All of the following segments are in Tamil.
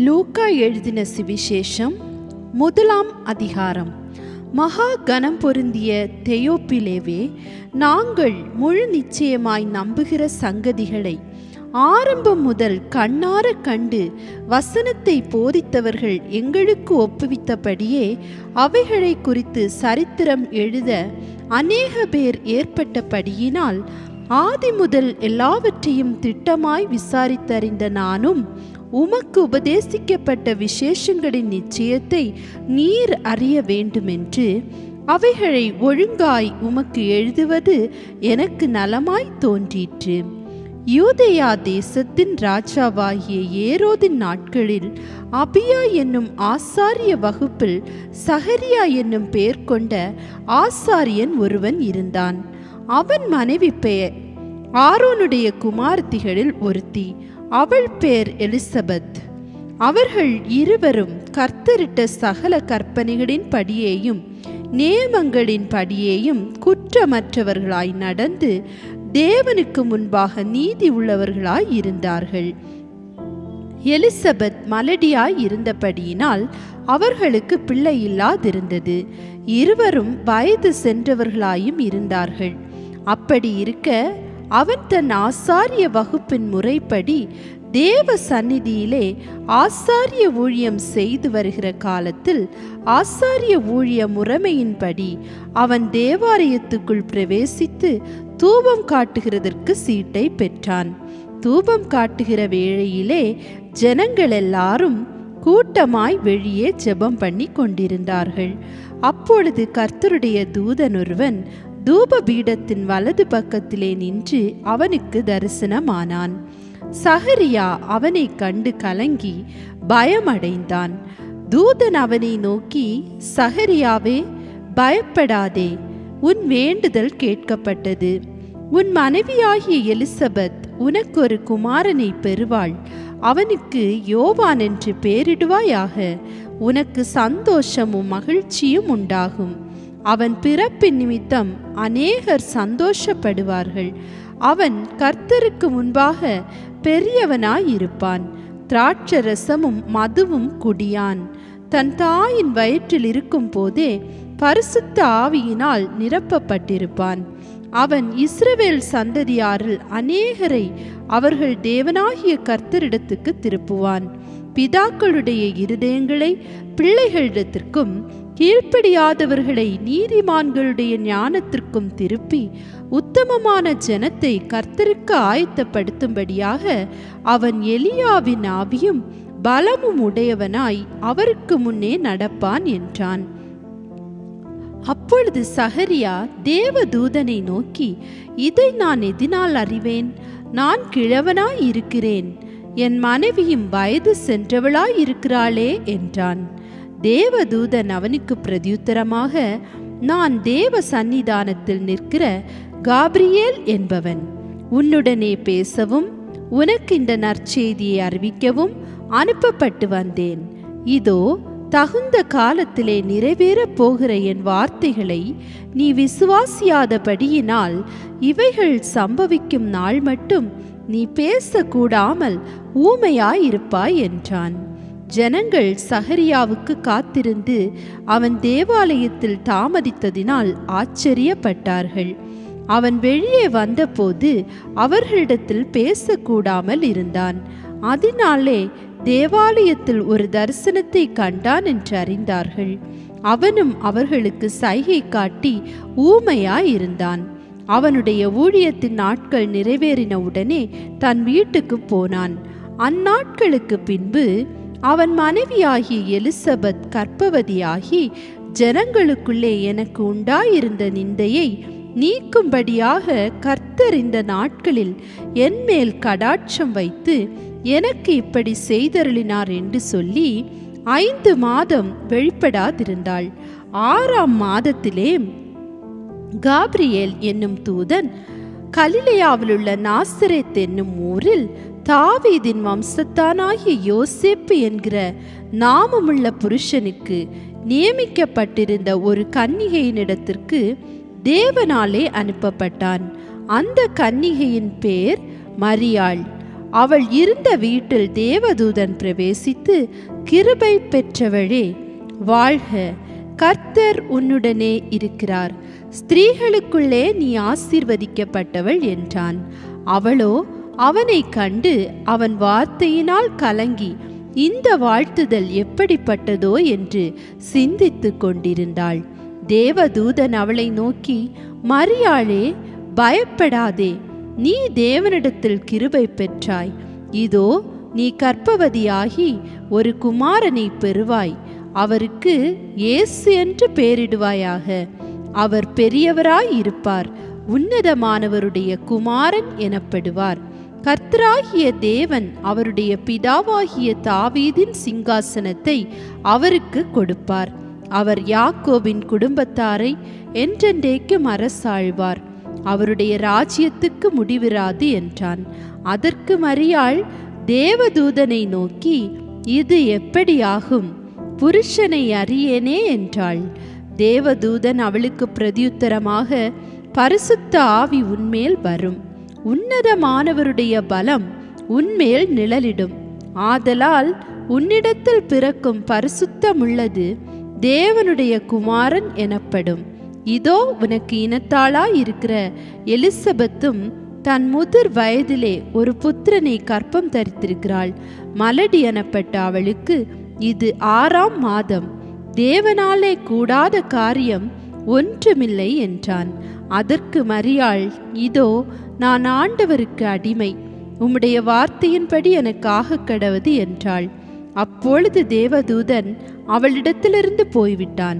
லூக்கா எழுதின சுவிசேஷம் 1ஆம் அதிகாரம். மகா கனம் பொருந்திய தெயோப்பிலேவே, நாங்கள் முழு நிச்சயமாய் நம்புகிற சங்கதிகளை ஆரம்பம் முதல் கண்ணார கண்டு வசனத்தை போதித்தவர்கள் எங்களுக்கு ஒப்புவித்தபடியே அவைகளை குறித்து சரித்திரம் எழுத அநேக பேர் ஏற்பட்டபடியினால் ஆதி முதல் எல்லாவற்றையும் திட்டமாய் விசாரித்தறிந்த நானும் உமக்கு உபதேசிக்கப்பட்ட விசேஷங்களின் நிச்சயத்தை நீர் அறிய வேண்டுமென்று அவைகளை ஒழுங்காய் உமக்கு எழுதுவது எனக்கு நலமாய் தோன்றிற்று. யூதேயா தேசத்தின் ராஜாவாகிய ஏரோதின் நாட்களில் அபியா என்னும் ஆசாரிய வகுப்பில் சகரியா என்னும் பெயர் கொண்ட ஆசாரியன் ஒருவன் இருந்தான். அவன் மனைவி பெயர் ஆரோனுடைய குமாரத்திகளில் ஒருத்தி. அவள் பேர் எலிசபெத். அவர்கள் இருவரும் கர்த்தரிட்ட சகல கற்பனைகளின் படியேயும் நியமங்களின் படியேயும் குற்றமற்றவர்களாய் நடந்து தேவனுக்கு முன்பாக நீதி உள்ளவர்களாய் இருந்தார்கள். எலிசபெத் மலடியாய் இருந்தபடியினால் அவர்களுக்கு பிள்ளை இல்லாதிருந்தது. இருவரும் வயது சென்றவர்களாயும் இருந்தார்கள். அப்படி இருக்க அவன் தன் ஆசாரிய வகுப்பின் முறைப்படி தேவ சந்நிதியிலே ஆசாரிய ஊழியம் செய்து வருகிற காலத்தில் ஆசாரிய ஊழிய முறைமையின்படி அவன் தேவாலயத்துக்குள் பிரவேசித்து தூபம் காட்டுகிறதற்கு சீட்டை பெற்றான். தூபம் காட்டுகிற வேளையிலே ஜனங்கள் எல்லாரும் கூட்டமாய் வெளியே ஜெபம் பண்ணி கொண்டிருந்தார்கள். அப்பொழுது கர்த்தருடைய தூதன் ஒருவன் தூப பீடத்தின் வலது பக்கத்திலே நின்று அவனுக்கு தரிசனமானான். சகரியா அவனை கண்டு கலங்கி பயமடைந்தான். தூதன் அவனை நோக்கி, சகரியாவே, பயப்படாதே, உன் வேண்டுதல் கேட்கப்பட்டது. உன் மனைவியாகிய எலிசபெத் உனக்கு ஒரு குமாரனை பெறுவாள். அவனுக்கு யோவான் என்று பெயரிடுவாயாக. உனக்கு சந்தோஷமும் மகிழ்ச்சியும் உண்டாகும். அவன் பிறப்பின் நிமித்தம் அநேகர் சந்தோஷப்படுவார்கள். அவன் கர்த்தருக்கு முன்பாக பெரியவனாயிருப்பான். திராட்சரசமும் மதுவும் குடியான். தன் தாயின் வயிற்றில் இருக்கும் போதே பரிசுத்த ஆவியினால் நிரப்பப்பட்டிருப்பான். அவன் இஸ்ரவேல் சந்ததியாரில் அநேகரை அவர்கள் தேவனாகிய கர்த்தரிடத்துக்கு திருப்புவான். பிதாக்களுடைய இருதயங்களை பிள்ளைகளிடத்திற்கும் கீழ்ப்படியாதவர்களை நீதிமான்களுடைய ஞானத்திற்கும் திருப்பி உத்தமமான ஜனத்தை கர்த்தருக்கு ஆயத்தப்படுத்தும்படியாக அவன் எலியாவின் ஆவியும் பலமும் உடையவனாய் அவருக்கு முன்னே நடப்பான் என்றான். அப்பொழுது சகரியா தேவதூதனை நோக்கி, இதை நான் எதினால் அறிவேன்? நான் கிழவனாய் இருக்கிறேன், என் மனைவியும் வயது சென்றவளாய் இருக்கிறாளே என்றான். தேவதூதன் அவனுக்கு பிரதியுத்தரமாக, நான் தேவ சந்நிதானத்தில் நிற்கிற காபிரியேல் என்பவன். உன்னுடனே பேசவும் உனக்கு இந்த நற்செய்தியை அறிவிக்கவும் அனுப்பப்பட்டு வந்தேன். இதோ, தகுந்த காலத்திலே நிறைவேறப் போகிற என் வார்த்தைகளை நீ விசுவாசியாதபடியினால் இவைகள் சம்பவிக்கும் நாள் மட்டும் நீ பேசக்கூடாமல் ஊமையாயிருப்பாய் என்றான். ஜனங்கள் சகரியாவுக்கு காத்திருந்து அவன் தேவாலயத்தில் தாமதித்ததினால் ஆச்சரியப்பட்டார்கள். அவன் வெளியே வந்தபோது அவர்களிடத்தில் பேசக்கூடாமல் இருந்தான். அதனாலே தேவாலயத்தில் ஒரு தரிசனத்தை கண்டான் என்று அறிந்தார்கள். அவனும் அவர்களுக்கு சைகை காட்டி ஊமையாயிருந்தான். அவனுடைய ஊழியத்தின் நாட்கள் நிறைவேறின உடனே தன் வீட்டுக்கு போனான். அந்நாட்களுக்கு பின்பு அவன் மனைவியாகிய எலிசபெத் கர்ப்பவதியாகி ஜனங்களுக்குள்ளே எனக்கு உண்டாயிருந்த நிந்தையை நீக்கும்படியாக கர்த்தர் இந்த நாட்களில் என் மேல் கடாட்சம் வைத்து எனக்கு இப்படி செய்தருளினார் என்று சொல்லி 5 மாதம் வெளிப்படாதிருந்தாள். 6ஆம் மாதத்திலே காபிரியேல் என்னும் தூதன் கலிலேயாவிலுள்ள நாசரேத் என்னும் ஊரில் தாவீதின் வம்சத்தானாகிய யோசேப்பு என்கிற நாமமுள்ள புருஷனுக்கு நியமிக்கப்பட்டிருந்த ஒரு கன்னிகையினிடத்திற்கு தேவனாலே அனுப்பப்பட்டான். அந்த கன்னிகையின் பேர் மரியாள். அவள் இருந்த வீட்டில் தேவதூதன் பிரவேசித்து, கிருபை பெற்றவளே வாழ்க, கர்த்தர் உன்னுடனே இருக்கிறார், ஸ்திரீகளுக்குள்ளே நீ ஆசீர்வதிக்கப்பட்டவள் என்றான். அவளோ அவனை கண்டு அவன் வார்த்தையினால் கலங்கி இந்த வாழ்த்துதல் எப்படிப்பட்டதோ என்று சிந்தித்து கொண்டிருந்தாள். தேவதூதன் அவளை நோக்கி, மரியாளே, பயப்படாதே, நீ தேவனிடத்தில் கிருபை பெற்றாய். இதோ நீ கர்ப்பவதியாகி ஒரு குமாரனை பெறுவாய். அவருக்கு இயேசு என்று பெயரிடுவாயாக. அவர் பெரியவராய் இருப்பார், உன்னதமானவருடைய குமாரன் எனப்படுவார். கர்த்தராகிய தேவன் அவருடைய பிதாவாகிய தாவீதின் சிங்காசனத்தை அவருக்கு கொடுப்பார். அவர் யாக்கோபின் குடும்பத்தாரை என்றென்றைக்கும் அரசாழ்வார். அவருடைய ராஜ்யத்துக்கு முடிவிராது என்றான். அதற்கு மரியாள் தேவதூதனை நோக்கி, இது எப்படியாகும்? புருஷனை அறியேனே என்றாள். தேவதூதன் அவளுக்கு பிரதியுத்தரமாக, பரிசுத்த ஆவி உன்மேல் வரும், உன்னதமானவருடைய பலம் உன்மேல் நிழலிடும். ஆதலால் உன்னிடத்தில் பிறக்கும் பரிசுத்தமுள்ளது தேவனுடைய குமாரன் எனப்படும். இதோ உனக்கு இனத்தாளாய் இருக்கிற எலிசபெத்தும் தன் முதிர் வயதிலே ஒரு புத்திரனை கற்பம் தரித்திருக்கிறாள். மலடி எனப்பட்ட அவளுக்கு இது 6ஆம் மாதம். தேவனாலே கூடாத காரியம் ஒன்றுமில்லை என்றான். அதற்கு மரியாள், இதோ நான் ஆண்டவருக்கு அடிமை, உம்முடைய வார்த்தையின்படி எனக்கு ஆக கடவது என்றாள். அப்பொழுது தேவதூதன் அவளிடத்திலிருந்து போய்விட்டான்.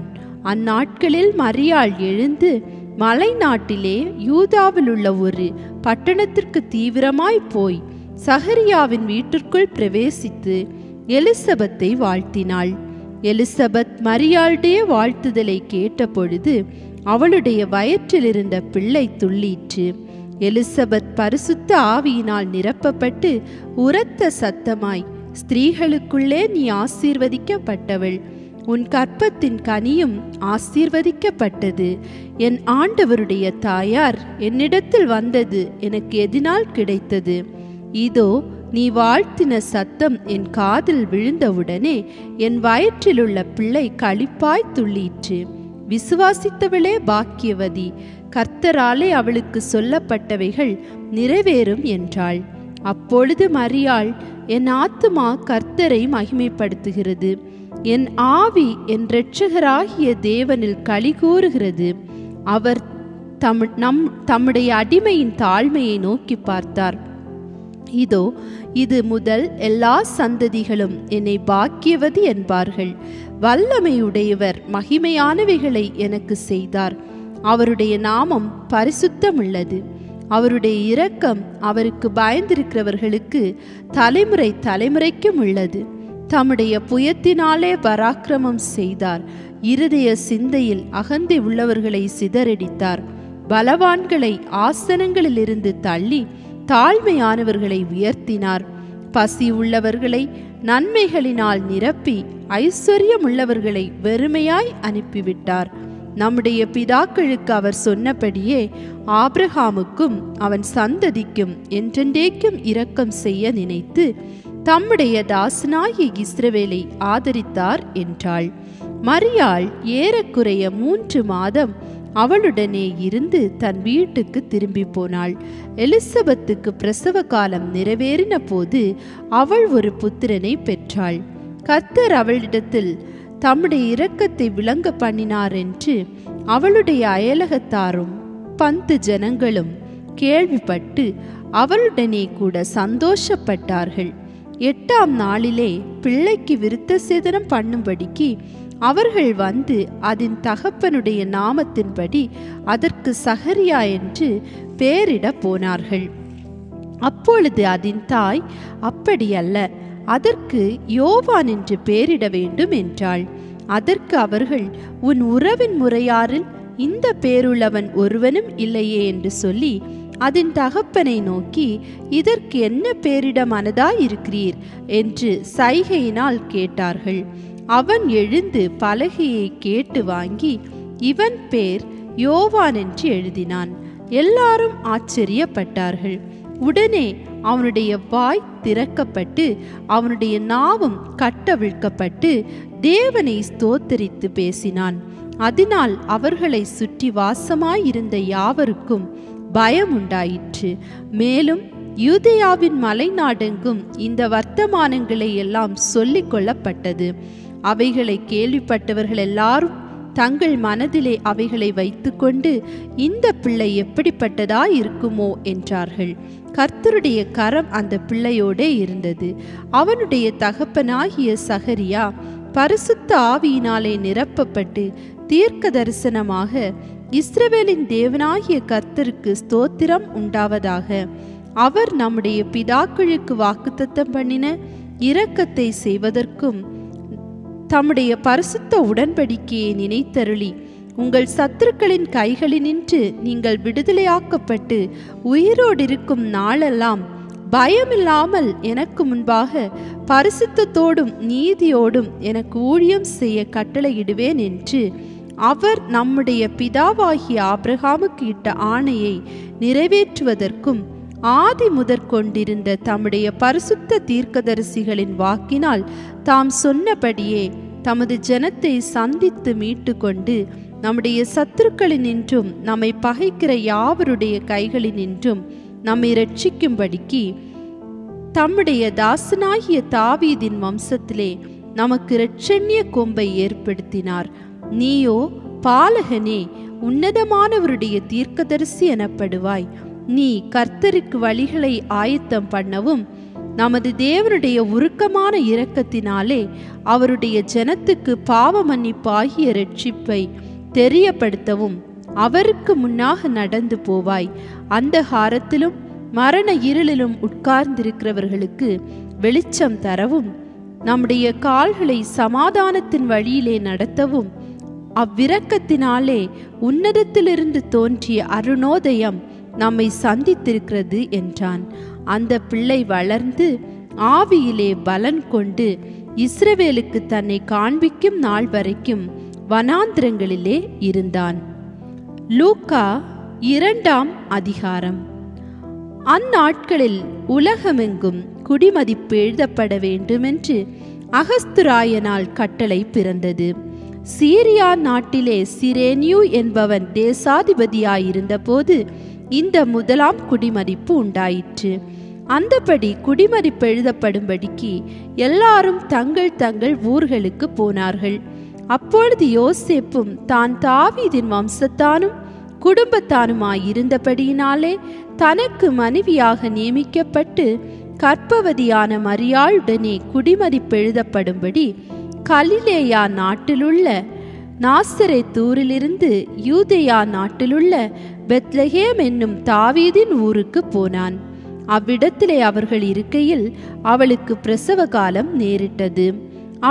அந்நாட்களில் மரியாள் எழுந்து மலை நாட்டிலே யூதாவில் உள்ள ஒரு பட்டணத்திற்கு தீவிரமாய் போய் சகரியாவின் வீட்டிற்குள் பிரவேசித்து எலிசபெத்தை வாழ்த்தினாள். எலிசபெத் மரியாளுடைய வாழ்த்துதலை கேட்டபொழுது அவளுடைய வயிற்றில் இருந்த பிள்ளை துள்ளிற்று. எலிசபெத் பரிசுத்த ஆவியினால் நிரப்பப்பட்டு உரத்த சத்தமாய், ஸ்திரீகளுக்குள்ளே நீ ஆசீர்வதிக்கப்பட்டவள், உன் கற்பத்தின் கனியும் ஆசீர்வதிக்கப்பட்டது. என் ஆண்டவருடைய தாயார் என்னிடத்தில் வந்தது எனக்கு எதினால் கிடைத்தது? இதோ நீ வாழ்த்தின சத்தம் என் காதில் விழுந்தவுடனே என் வயிற்றிலுள்ள பிள்ளை களிப்பாய் துள்ளிற்று. விசுவாசித்தவளே பாக்கியவதி, கர்த்தராலே அவளுக்கு சொல்லப்பட்டவைகள் நிறைவேறும் என்றாள். அப்பொழுது மரியாள், என் ஆத்துமா கர்த்தரை மகிமைப்படுத்துகிறது, என் ஆவி என் இரட்சகராகிய தேவனில் களி கூறுகிறது. அவர் தம்முடைய அடிமையின் தாழ்மையை நோக்கி பார்த்தார். இதோ இது முதல் எல்லா சந்ததிகளும் என்னை பாக்கியவதி என்பார்கள். வல்லமையுடையவர் மகிமையானவைகளை எனக்கு செய்தார். அவருடைய நாமம் பரிசுத்தமுள்ளது. அவருடைய இரக்கம் அவருக்கு பயந்திருக்கிறவர்களுக்கு தலைமுறை தலைமுறைக்கும் உள்ளது. தம்முடைய புயத்தினாலே பராக்கிரமம் செய்தார். இருதய சிந்தையில் அகந்தை உள்ளவர்களை சிதறடித்தார். பலவான்களை ஆசனங்களிலிருந்து தள்ளி தாழ்மையானவர்களை உயர்த்தினார். பசி உள்ளவர்களை நன்மைகளினால் நிரப்பி ஐஸ்வர்யமுள்ளவர்களை வெறுமையாய் அனுப்பிவிட்டார். நம்முடைய பிதாக்களுக்கு அவர் சொன்னபடியே ஆபிரகாமுக்கும் அவன் சந்ததிக்கும் என்றென்றைக்கும் இரக்கம் செய்ய நினைத்து தம்முடைய தாசனாகிய இஸ்ரவேலை ஆதரித்தார் என்றாள். மரியாள் ஏறக்குறைய 3 மாதம் அவளுடனே இருந்து தன் வீட்டுக்கு திரும்பி போனாள். எலிசபெத்துக்கு பிரசவ காலம் நிறைவேறின போது அவள் ஒரு புத்திரனை பெற்றாள். கர்த்தர் அவளிடத்தில் தம்முடைய இரக்கத்தை விளங்க பண்ணினார் என்று அவளுடைய அயலகத்தாரும் பந்து ஜனங்களும் கேள்விப்பட்டு அவளுடனே கூட சந்தோஷப்பட்டார்கள். 8ஆம் நாளிலே பிள்ளைக்கு விருத்த சேதனம் பண்ணும்படிக்கு அவர்கள் வந்து அதன் தகப்பனுடைய நாமத்தின்படி அதற்கு சகரியா என்று பெயரிட போனார்கள். அப்பொழுது அதன் தாய், அப்படியல்ல, அதற்கு யோவான் என்று பெயரிட வேண்டும் என்றாள். அதற்கு அவர்கள், உன் உறவின் முறையாரில் இந்த பேருள்ளவன் ஒருவனும் இல்லையே என்று சொல்லி அதன் தகப்பனை நோக்கி, இதற்கு என்ன பெயரிட மனதாயிருக்கிறீர் என்று சைகையினால் கேட்டார்கள். அவன் எழுந்து பலகையை கேட்டு வாங்கி இவன் பேர் யோவான் என்று எழுதினான். எல்லாரும் ஆச்சரியப்பட்டார்கள். உடனே அவனுடைய வாய் திறக்கப்பட்டு அவனுடைய நாவும் கட்டவிழ்க்கப்பட்டு தேவனை ஸ்தோத்தரித்து பேசினான். அதனால் அவர்களை சுற்றி வாசமாயிருந்த யாவருக்கும் பயம் உண்டாயிற்று. மேலும் யூதேயாவின் மலைநாடெங்கும் இந்த வர்த்தமானங்களை எல்லாம் சொல்லிக் கொள்ளப்பட்டது. அவைகளை கேள்விப்பட்டவர்கள் எல்லாரும் தங்கள் மனதிலே அவைகளை வைத்துக்கொண்டு, இந்த பிள்ளை எப்படிப்பட்டதா இருக்குமோ என்றார்கள். கர்த்தருடைய கரம் அந்த பிள்ளையோடே இருந்தது. அவனுடைய தகப்பனாகிய சகரியா பரிசுத்த ஆவியினாலே நிரப்பப்பட்டு தீர்க்க தரிசனமாக, இஸ்ரவேலின் தேவனாகிய கர்த்தருக்கு ஸ்தோத்திரம் உண்டாவதாக, அவர் நம்முடைய பிதாக்களுக்கு வாக்குத்தத்தம் பண்ணின இரக்கத்தை செய்வதற்கும் தம்முடைய பரிசுத்த உடன்படிக்கையை நினைத்தருளி உங்கள் சத்துருக்களின் கைகளினின்று நீங்கள் விடுதலையாக்கப்பட்டு உயிரோடு இருக்கும் நாளெல்லாம் பயமில்லாமல் எனக்கு முன்பாக பரிசுத்தத்தோடும் நீதியோடும் எனக்கு ஊழியம் செய்ய கட்டளையிடுவேன் என்று அவர் நம்முடைய பிதாவாகிய ஆபிரகாமுக்கு இட்ட ஆணையை நிறைவேற்றுவதற்கும் ஆதி முதற் கொண்டிருந்த தம்முடைய பரிசுத்த தீர்க்கதரிசிகளின் வாக்கினால் தாம் சொன்னபடியே தமது ஜனத்தை சந்தித்து மீட்டு கொண்டு நம்முடைய சத்துருக்களினின்றும் நம்மை பகைக்கிற யாவருடைய கைகளினின்றும் நம்மை இரட்சிக்கும்படிக்கு தம்முடைய தாசனாகிய தாவீதின் வம்சத்திலே நமக்கு இரட்சண்ய கொம்பை ஏற்படுத்தினார். நீயோ பாலகனே, உன்னதமானவருடைய தீர்க்கதரிசி எனப்படுவாய். நீ கர்த்தருக்கு வழிகளை ஆயத்தம் பண்ணவும் நமது தேவனுடைய உருக்கமான இரக்கத்தினாலே அவருடைய ஜனத்துக்கு பாவ மன்னிப்பாகிய இரட்சிப்பை தெரியப்படுத்தவும் அவருக்கு முன்னாக நடந்து போவாய். அந்தகாரத்திலும் மரண இருளிலும் உட்கார்ந்திருக்கிறவர்களுக்கு வெளிச்சம் தரவும் நம்முடைய கால்களை சமாதானத்தின் வழியிலே நடத்தவும் அவ்விரக்கத்தினாலே உன்னதத்திலிருந்து தோன்றிய அருணோதயம் நம்மை சந்தித்திருக்கிறது என்றான். அந்த பிள்ளை வளர்ந்து ஆவியிலே பலன் கொண்டு இஸ்ரவேலுக்கு தன்னை காண்பிக்கும் நாள் வரைக்கும் வனாந்திரங்களிலே இருந்தான். லூக்கா 2ஆம் அதிகாரம். அந்நாட்களில் உலகமெங்கும் குடிமதிப்பு எழுதப்பட வேண்டுமென்று அகஸ்துராயனால் கட்டளை பிறந்தது. சீரியா நாட்டிலே சிரேனியு என்பவன் தேசாதிபதியாயிருந்த போது இந்த முதலாம் குடிமதிப்பு உண்டாயிற்று. அந்தபடி குடிமதிப்பு எழுதப்படும்படிக்கு எல்லாரும் தங்கள் தங்கள் ஊர்களுக்கு போனார்கள். அப்பொழுது யோசேப்பும் தான் தாவீதின் வம்சத்தானும் குடும்பத்தானுமாயிருந்தபடியினாலே தனக்கு மனைவியாக நியமிக்கப்பட்டு கர்ப்பவதியான மரியாளுடனே குடிமதிப்பு எழுதப்படும்படி கலிலேயா நாட்டிலுள்ள நாசரேத்தூரிலிருந்து யூதேயா நாட்டிலுள்ள பெத்லகேம் என்னும் தாவீதின் ஊருக்கு போனான். அவ்விடத்திலே அவர்கள் இருக்கையில் அவளுக்கு பிரசவ காலம் நேரிட்டது.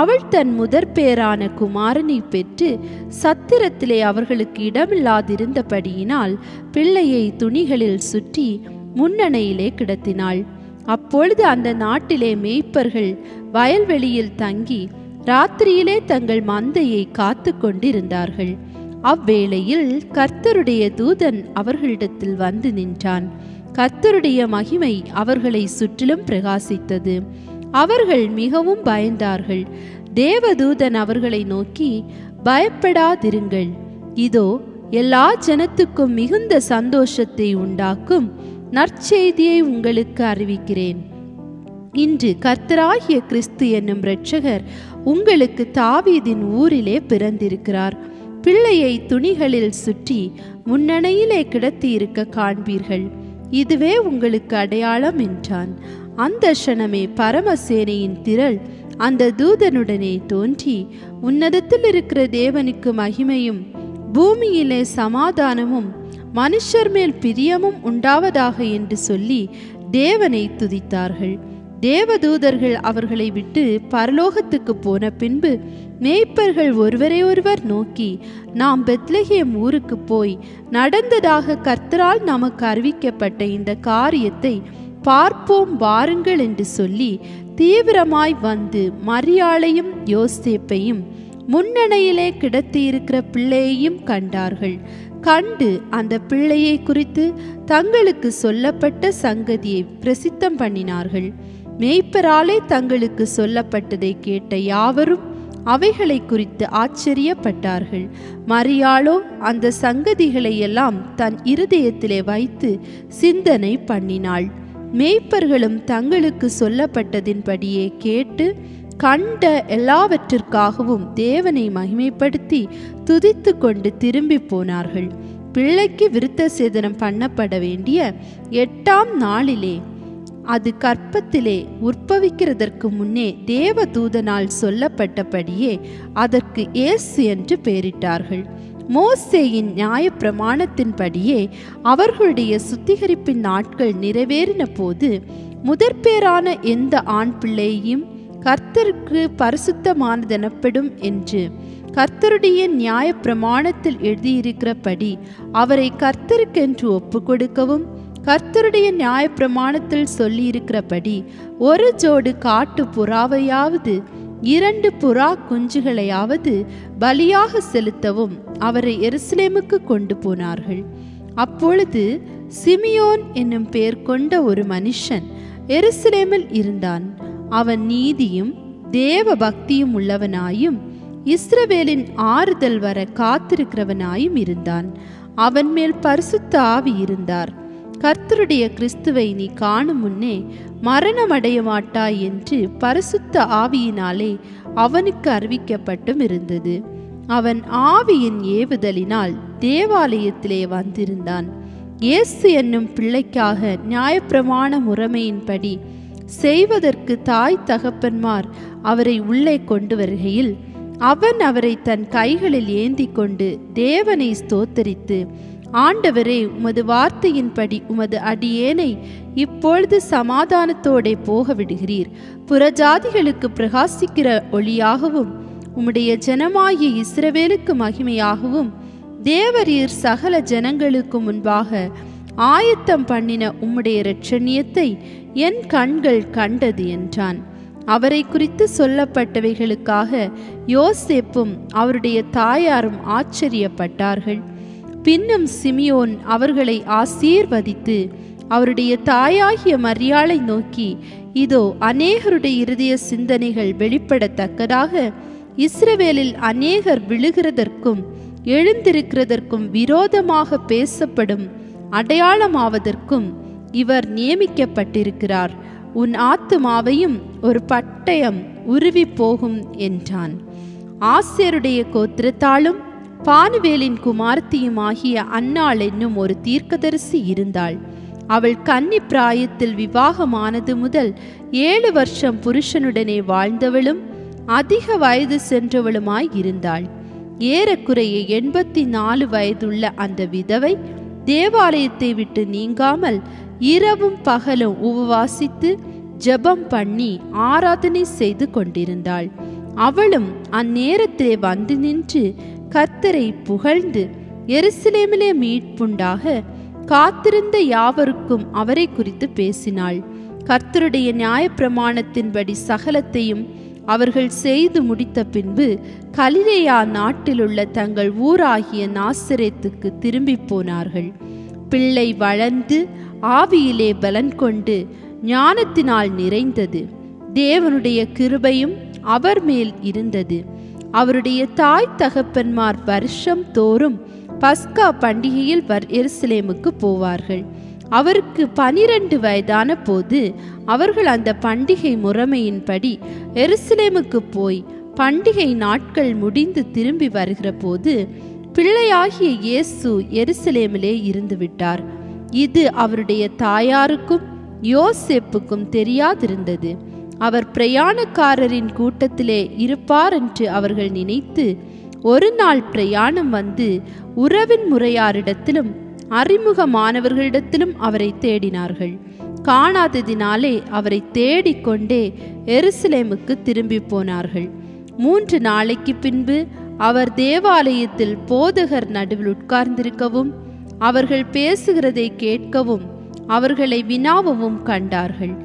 அவள் தன் முதற் பேரான குமாரனை பெற்று சத்திரத்திலே அவர்களுக்கு இடமில்லாதிருந்தபடியினால் பிள்ளையை துணிகளில் சுற்றி முன்னணையிலே கிடத்தினாள். அப்பொழுது அந்த நாட்டிலே மேய்ப்பர்கள் வயல்வெளியில் தங்கி ராத்திரியிலே தங்கள் மந்தையை காத்து கொண்டிருந்தார்கள். அவ்வேளையில் கர்த்தருடைய தூதன் அவர்களிடத்தில் வந்து நின்றான். கர்த்தருடைய மகிமை அவர்களை சுற்றிலும் பிரகாசித்தது. அவர்கள் மிகவும் பயந்தார்கள். தேவதூதன் அவர்களை நோக்கி, பயப்படாதிருங்கள், இதோ எல்லா ஜனத்துக்கும் மிகுந்த சந்தோஷத்தை உண்டாக்கும் நற்செய்தியை உங்களுக்கு அறிவிக்கிறேன். இன்று கர்த்தராகிய கிறிஸ்து என்னும் இரட்சகர் உங்களுக்கு தாவீதின் ஊரிலே பிறந்திருக்கிறார். பிள்ளையை துணிகளில் சுற்றி முன்னணையிலே கிடத்தி இருக்க காண்பீர்கள். இதுவே உங்களுக்கு அடையாளம் என்றான். அந்த க்ஷணமே பரமசேனையின் திரள் அந்த தூதனுடனே தோன்றி, உன்னதத்தில் இருக்கிற தேவனுக்கு மகிமையும் பூமியிலே சமாதானமும் மனுஷர் மேல் பிரியமும் உண்டாவதாக என்று சொல்லி தேவனை துதித்தார்கள். தேவதூதர்கள் அவர்களை விட்டு பரலோகத்துக்கு போன பின்பு மேய்ப்பர்கள் ஒருவரை ஒருவர் நோக்கி, நாம் பெத்லகேம் ஊருக்கு போய் நடந்ததாக கர்த்தரால் நமக்கு அறிவிக்கப்பட்ட இந்த காரியத்தை பார்ப்போம் வாருங்கள் என்று சொல்லி தீவிரமாய் வந்து மரியாளையும் யோசேப்பையும் முன்னணையிலே கிடத்தியிருக்கிற பிள்ளையையும் கண்டார்கள். கண்டு அந்த பிள்ளையை குறித்து தங்களுக்கு சொல்லப்பட்ட சங்கதியை பிரசித்தம் பண்ணினார்கள். மேய்ப்பராலே தங்களுக்கு சொல்லப்பட்டதை கேட்ட யாவரும் அவைகளை குறித்து ஆச்சரியப்பட்டார்கள். மரியாளோ அந்த சங்கதிகளை எல்லாம் தன் இருதயத்திலே வைத்து சிந்தனை பண்ணினாள். மேய்ப்பர்களும் தங்களுக்கு சொல்லப்பட்டதின்படியே கேட்டு கண்ட எல்லாவற்றிற்காகவும் தேவனை மகிமைப்படுத்தி துதித்து கொண்டு திரும்பி போனார்கள். பிள்ளைக்கு விருத்த சேதனம் பண்ணப்பட வேண்டிய 8ஆம் நாளிலே, அது கற்பத்திலே உற்பவிக்கிறதற்கு முன்னே தேவதூதனால் சொல்லப்பட்டபடியே அதற்கு இயேசு என்று பெயரிட்டார்கள். மோசேயின் நியாயப்பிரமாணத்தின்படியே அவர்களுடைய சுத்திகரிப்பின் நாட்கள் நிறைவேறின போது முதற்பேரான எந்த ஆண் பிள்ளையையும் கர்த்தருக்கு பரிசுத்தமானதெனப்படும் என்று கர்த்தருடைய நியாய பிரமாணத்தில் எழுதியிருக்கிறபடி அவரை கர்த்தருக்கென்று ஒப்பு கொடுக்கவும், கர்த்தருடைய நியாய பிரமாணத்தில் சொல்லியிருக்கிறபடி ஒரு ஜோடு காட்டு புறாவையாவது 2 புறா குஞ்சுகளையாவது பலியாக செலுத்தவும் அவரை எருசலேமுக்கு கொண்டு போனார்கள். அப்பொழுது சிமியோன் என்னும் பெயர் கொண்ட ஒரு மனுஷன் எருசலேமில் இருந்தான். அவன் நீதியும் தேவ பக்தியும் உள்ளவனாயும் இஸ்ரவேலின் ஆறுதல் வர காத்திருக்கிறவனாயும் இருந்தான். அவன் மேல் பரிசுத்த ஆவி இருந்தார். கர்த்தருடைய கிறிஸ்துவை நீ காணும் முன்னே மரணமடைய மாட்டாய் என்று பரிசுத்த ஆவியினாலே அவனுக்கு அறிவிக்கப்பட்டும் இருந்தது. அவன் ஆவியின் ஏவுதலினால் தேவாலயத்திலே வந்திருந்தான். இயேசு என்னும் பிள்ளைக்காக நியாயப்பிரமாண முறைமையின்படி செய்வதற்கு தாய் தகப்பன்மார் அவரை உள்ளே கொண்டு வருகையில் அவன் அவரை தன் கைகளில் ஏந்தி கொண்டு தேவனை ஸ்தோத்தரித்து, ஆண்டவரே, உமது வார்த்தையின்படி உமது அடியேனை இப்பொழுது சமாதானத்தோடே போக விடுகிறீர். புறஜாதிகளுக்கு பிரகாசிக்கிற ஒளியாகவும் உம்முடைய ஜனமாகிய இஸ்ரவேலுக்கு மகிமையாகவும் தேவரீர் சகல ஜனங்களுக்கு முன்பாக ஆயத்தம் பண்ணின உம்முடைய இரட்சணியத்தை என் கண்கள் கண்டது என்றான். அவரை குறித்து சொல்லப்பட்டவைகளுக்காக யோசேப்பும் அவருடைய தாயாரும் ஆச்சரியப்பட்டார்கள். பின்னும் சிமியோன் அவர்களை ஆசீர்வதித்து அவருடைய தாயாகிய மரியாளை நோக்கி, இதோ அநேகருடைய இருதய சிந்தனைகள் வெளிப்படத்தக்கதாக இஸ்ரவேலில் அநேகர் விழுகிறதற்கும் எழுந்திருக்கிறதற்கும் விரோதமாக பேசப்படும் அடையாளமாவதற்கும் இவர் நியமிக்கப்பட்டிருக்கிறார். உன் ஆத்துமாவையும் ஒரு பட்டயம் உருவி போகும் என்றான். ஆசேருடைய கோத்திரத்தாலும் பானுவேலின் குமார்த்தியுமாகிய அன்னாள் என்னும் ஒரு தீர்க்கதரிசி இருந்தாள். அவள் கன்னி பிராயத்தில் விவாகமானது முதல் 7 வருஷம் புருஷனுடனே வாழ்ந்தவளும் அதிக வயது சென்றவளுமாய் இருந்தாள். ஏறக்குறைய 84 வயதுள்ள அந்த விதவை தேவாலயத்தை விட்டு நீங்காமல் இரவும் பகலும் உபவாசித்து ஜெபம் பண்ணி ஆராதனை செய்து கொண்டிருந்தாள். அவளும் அந்நேரத்திலே வந்து நின்று கர்த்தரை புகழ்ந்து எருசலேமிலே மீட்புண்டாக காத்திருந்த யாவருக்கும் அவரை குறித்து பேசினாள். கர்த்தருடைய நியாயப்பிரமாணத்தின்படி சகலத்தையும் அவர்கள் செய்து முடித்த பின்பு கலிலேயா நாட்டிலுள்ள தங்கள் ஊராகிய நாசரேத்துக்கு திரும்பி போனார்கள். பிள்ளை வளர்ந்து ஆவியிலே பலன் கொண்டு ஞானத்தினால் நிறைந்தது. தேவனுடைய கிருபையும் அவர் மேல் இருந்தது. அவருடைய தாய் தகப்பன்மார் வருஷம் தோறும் பஸ்கா பண்டிகையில் எருசலேமுக்கு போவார்கள். அவருக்கு 12 வயதான போது அவர்கள் அந்த பண்டிகை முறைமையின்படி எருசலேமுக்கு போய் பண்டிகை நாட்கள் முடிந்து திரும்பி வருகிற போது பிள்ளையாகிய இயேசு எருசலேமிலே இருந்து விட்டார். இது அவருடைய தாயாருக்கும் யோசேப்புக்கும் தெரியாதிருந்தது. அவர் பிரயாணக்காரரின் கூட்டத்திலே இருப்பார் என்று அவர்கள் நினைத்து ஒரு நாள் பிரயாணம் வந்து உறவின் முறையாரிடத்திலும் அறிமுகமானவர்களிடத்திலும் அவரை தேடினார்கள். காணாததினாலே அவரை தேடிக்கொண்டே எருசலேமுக்கு திரும்பி போனார்கள். 3 நாளைக்கு பின்பு அவர் தேவாலயத்தில் போதகர் நடுவில் உட்கார்ந்திருக்கவும் அவர்கள் பேசுகிறதை கேட்கவும் அவர்களை வினாவவும் கண்டார்கள்.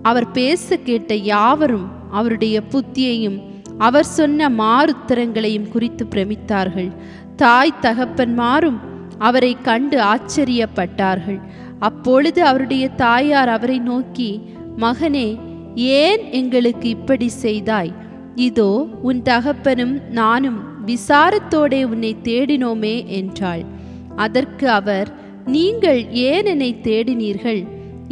அவர் பேச கேட்ட யாவரும் அவருடைய புத்தியையும் அவர் சொன்ன மாறுத்தரங்களையும் குறித்து பிரமித்தார்கள். தாய் தகப்பன்மாரும் அவரை கண்டு ஆச்சரியப்பட்டார்கள். அப்பொழுது அவருடைய தாயார் அவரை நோக்கி, மகனே, ஏன் எங்களுக்கு இப்படி செய்தாய்? இதோ உன் தகப்பனும் நானும் விசாரத்தோடே உன்னை தேடினோமே என்றாள். அதற்கு அவர், நீங்கள் ஏன் என்னை தேடினீர்கள்?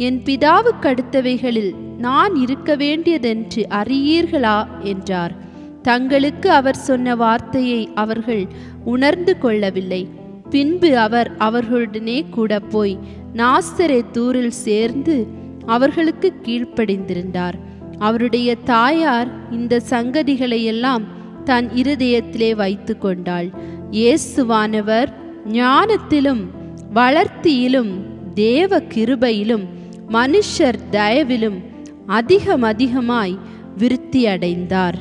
என் பிதாவுக்கு அடுத்தவைகளில் நான் இருக்க வேண்டியதென்று அறியீர்களா என்றார். தங்களுக்கு அவர் சொன்ன வார்த்தையை அவர்கள் உணர்ந்து கொள்ளவில்லை. பின்பு அவர் அவர்களுடனே கூட போய் நாசரேத்தூரில் சேர்ந்து அவர்களுக்கு கீழ்ப்படிந்திருந்தார். அவருடைய தாயார் இந்த சங்கதிகளையெல்லாம் தன் இருதயத்திலே வைத்து கொண்டாள். இயேசுவானவர் ஞானத்திலும் வளர்த்தியிலும் தேவ கிருபையிலும் மனுஷர் தயவிலும் அதிகமாய் விருத்தி அடைந்தார்.